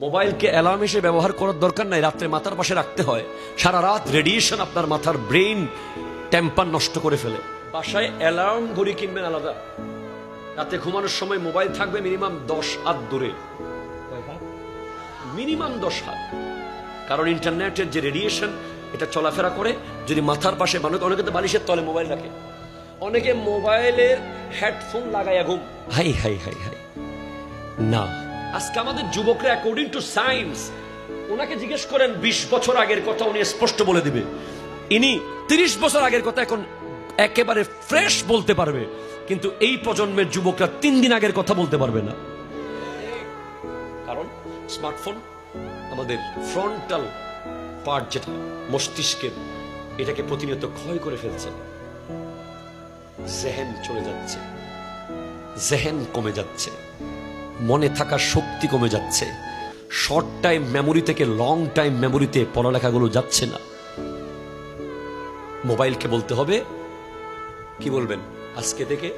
মোবাইলকে alarm হিসেবে ব্যবহার করার দরকার নাই, রাত্রে মাথার পাশে রাখতে হয়। সারা রাত রেডিয়েশন আপনার মাথার ব্রেইন টেম্পার নষ্ট করে ফেলে। বাসায় অ্যালার্ম ঘড়ি কিনবেন আলাদা, রাতে ঘুমানোর সময় মোবাইল থাকবে মিনিমাম 10 হাত দূরে, মিনিমাম 10 হাত। কারণ ইন্টারনেটের যে রেডিয়েশন এটা চলাফেরা করে। যদি মাথার পাশে মানুষ, অনেকে তো বালিশের তলে মোবাইল রাখে, অনেকে মোবাইলের হেডফোন লাগাইয়া ঘুম। হাই হাই হাই হাই, না। আজকে আমাদের যুবকরা অ্যাকর্ডিং টু সায়েন্স, ওনাকে জিজ্ঞেস করেন 20 বছর আগের কথা, উনি স্পষ্ট বলে দিবে। ইনি 30 বছর আগের কথা এখন একেবারে ফ্রেশ বলতে পারবে। কিন্তু এই প্রজন্মের যুবকরা 3 দিন আগের কথা বলতে পারবে না। কারণ স্মার্টফোন আমাদের ফ্রন্টাল পার্ট, যেটা মস্তিষ্কের, এটাকে প্রতিনিয়ত ক্ষয় করে ফেলছে। জেহেন চলে যাচ্ছে, জেহেন কমে যাচ্ছে, মনে থাকার শক্তি কমে যাচ্ছে। শর্ট টাইম মেমোরি থেকে লং টাইম মেমোরিতে পড়ালেখাগুলো যাচ্ছে না। মোবাইলকে বলতে হবে, কি বলবেন, আজকে থেকে